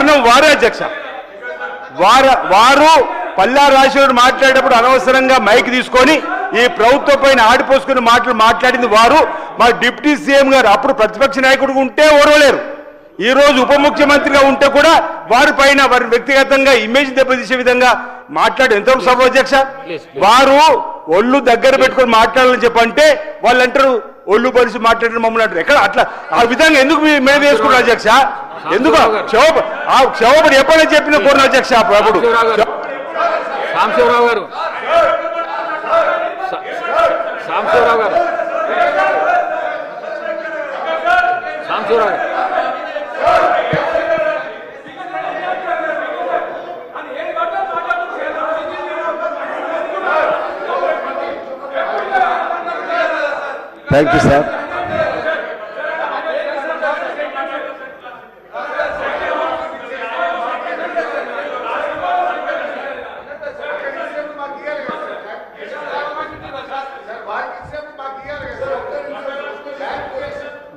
కారణం వారే అధ్యక్ష. వారు పల్లా రాజశేఖర్ మాట్లాడేటప్పుడు అనవసరంగా మైక్ తీసుకొని ఈ ప్రభుత్వం పైన ఆడిపోసుకుని మాట్లాడింది వారు. మా డిప్యూటీ సీఎం గారు అప్పుడు ప్రతిపక్ష నాయకుడు ఉంటే ఓర్వలేరు, ఈ రోజు ఉప ముఖ్యమంత్రిగా ఉంటే కూడా వారి పైన వారి వ్యక్తిగతంగా ఇమేజ్ దెబ్బతీసే విధంగా మాట్లాడు ఎంతవరకు సభ అధ్యక్ష? వారు ఒళ్ళు దగ్గర పెట్టుకొని మాట్లాడాలని చెప్పంటే వాళ్ళు అంటారు ఒళ్ళు పరిచి మాట్లాడిన మమ్మల్ని అంటారు. ఎక్కడ అట్లా ఆ విధంగా ఎందుకు మీద వేసుకున్నారు అధ్యక్ష? ఎందుకు క్షోభపడి ఎప్పుడైనా చెప్పిన కోరిన అధ్యక్ష అప్పుడు సాంబశివరావు గారు థ్యాంక్ యూ సార్.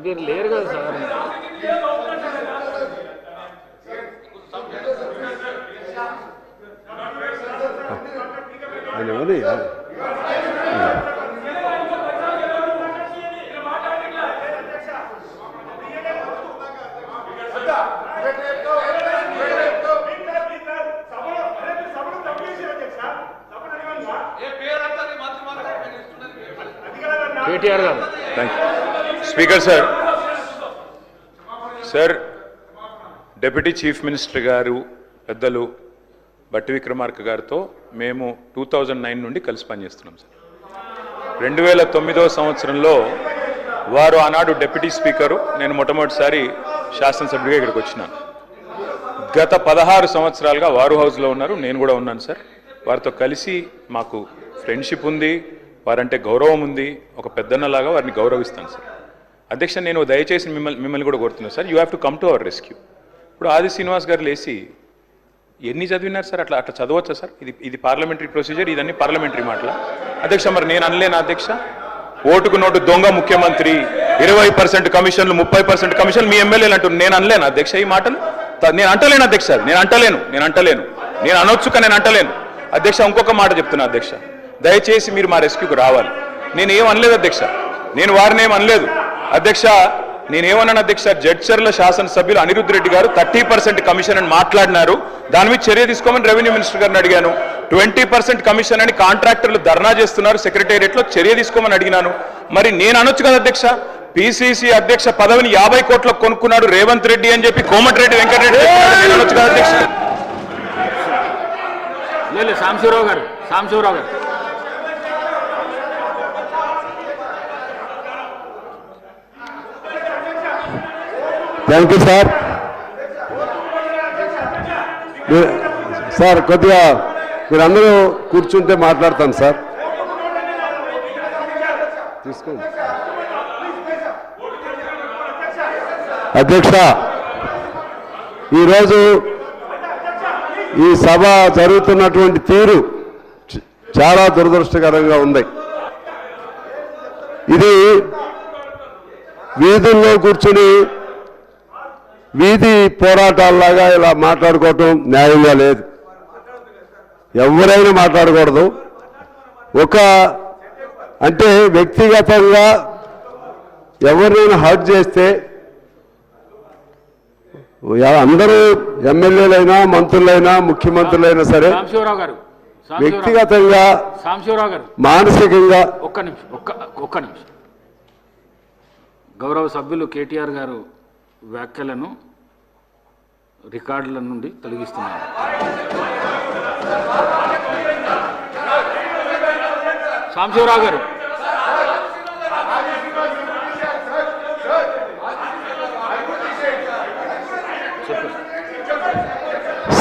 మీరు లేరు కదా సార్. ఆయన ఎవరు? కేటీఆర్ గారు. Speaker sir, deputy chief minister గారు పెద్దలు బట్టి విక్రమార్క గారితో మేము 2009 నుండి కలిసి పనిచేస్తున్నాం సార్. 2009వ సంవత్సరంలో వారు ఆనాడు డిప్యూటీ స్పీకరు, నేను మొట్టమొదటిసారి శాసనసభ్యుడిగా ఇక్కడికి వచ్చినాను. గత 16 సంవత్సరాలుగా వారు హౌస్లో ఉన్నారు, నేను కూడా ఉన్నాను సార్. వారితో కలిసి మాకు ఫ్రెండ్షిప్ ఉంది, వారంటే గౌరవం ఉంది. ఒక పెద్దన్నలాగా వారిని గౌరవిస్తాను సార్. అధ్యక్ష, నేను దయచేసి మిమ్మల్ని కూడా కోరుతున్నాను sir, you have to come to our rescue. ఇప్పుడు ఆది శ్రీనివాస్ గారు లేచి ఎన్ని చదివినారు సార్? అట్లా చదవచ్చా సార్? ఇది పార్లమెంటరీ ప్రొసీజర్, ఇదన్నీ పార్లమెంటరీ మాటల అధ్యక్ష. మరి నేను అనలేను అధ్యక్ష, ఓటుకు నోటు దొంగ ముఖ్యమంత్రి, 20% కమిషన్లు 30% కమిషన్లు మీ ఎమ్మెల్యేలు అంటున్నారు. నేను అనలేను అధ్యక్ష ఈ మాటలు. నేను అంటలేను అధ్యక్ష, నేను అంటలేను. నేను అనొచ్చు కానీ నేను అంటలేను అధ్యక్ష. ఇంకొక మాట చెప్తున్నా అధ్యక్ష, దయచేసి మీరు మా రెస్క్యూకి రావాలి. నేను ఏం అనలేదు అధ్యక్ష, నేను వారిని ఏం అనలేదు అధ్యక్ష. నేనేమన్నాను అధ్యక్ష, జడ్చర్ల శాసనసభ్యులు అనిరుద్ధ్ రెడ్డి గారు 30% కమిషన్ అని మాట్లాడినారు, దాని మీద చర్య తీసుకోమని రెవెన్యూ మినిస్టర్ గారిని అడిగాను. 20% కమిషన్ అని కాంట్రాక్టర్లు ధర్నా చేస్తున్నారు సెక్రటేరియట్లో, చర్య తీసుకోమని అడిగినాను. మరి నేను అనొచ్చు కదా అధ్యక్ష, పిసిసి అధ్యక్ష పదవిని 50 కోట్లకు కొనుక్కున్నాడు రేవంత్ రెడ్డి అని చెప్పి కోమటిరెడ్డి వెంకటరెడ్డి అనొచ్చు కదా అధ్యక్ష. సాంబశివరావు గారు. Thank you sir. సార్ కొద్దిగా మీరందరూ కూర్చుంటే మాట్లాడతాను సార్. తీసుకోండి అధ్యక్ష. ఈరోజు ఈ సభ జరుగుతున్నటువంటి తీరు చాలా దురదృష్టకరంగా ఉంది. ఇది వీధుల్లో కూర్చుని వీధి పోరాటాల్లాగా ఇలా మాట్లాడుకోవటం న్యాయంగా లేదు. ఎవరైనా మాట్లాడకూడదు. అంటే వ్యక్తిగతంగా ఎవరినైనా హర్ట్ చేస్తే అందరూ ఎమ్మెల్యేలైనా మంత్రులైనా ముఖ్యమంత్రులైనా సరే వ్యక్తిగతంగా మానసికంగా ఒక్క నిమిషం గౌరవ సభ్యులు కేటీఆర్ గారు వ్యాఖ్యలను రికార్డుల నుండి తొలగిస్తున్నారు. సాంబశివరావు గారు.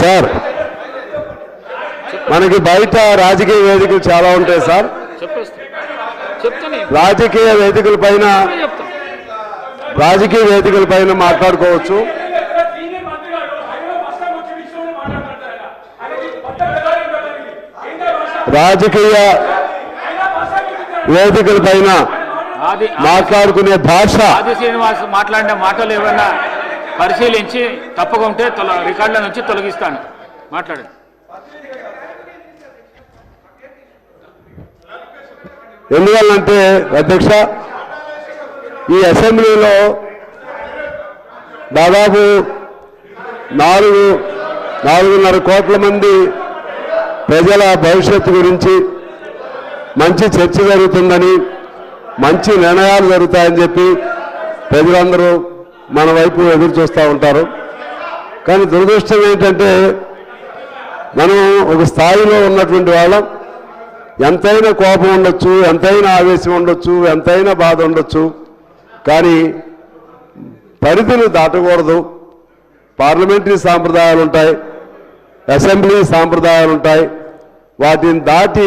సార్, మనకి బయట రాజకీయ వేదికలు చాలా ఉంటాయి సార్. రాజకీయ వేదికల పైన మాట్లాడుకోవచ్చు. రాజకీయ వేదికల పైన మాట్లాడుకునే భాష, ఆది శ్రీనివాస్ మాట్లాడిన మాటలు ఏమన్నా పరిశీలించి తప్పగా ఉంటే రికార్డుల నుంచి తొలగిస్తాను. మాట్లాడండి. ఎందువల్లంటే అధ్యక్ష, ఈ అసెంబ్లీలో దాదాపు 4.5 కోట్ల మంది ప్రజల భవిష్యత్తు గురించి మంచి చర్చ జరుగుతుందని, మంచి నిర్ణయాలు జరుగుతాయని చెప్పి ప్రజలందరూ మన వైపు ఎదురు చూస్తూ ఉంటారు. కానీ దురదృష్టం ఏంటంటే, మనం ఒక స్థాయిలో ఉన్నటువంటి వాళ్ళం, ఎంతైనా కోపం ఉండొచ్చు, ఎంతైనా ఆవేశం ఉండొచ్చు, ఎంతైనా బాధ ఉండొచ్చు, కానీ పరిధిని దాటకూడదు. పార్లమెంటరీ సాంప్రదాయాలు ఉంటాయి, అసెంబ్లీ సాంప్రదాయాలు ఉంటాయి. వాటిని దాటి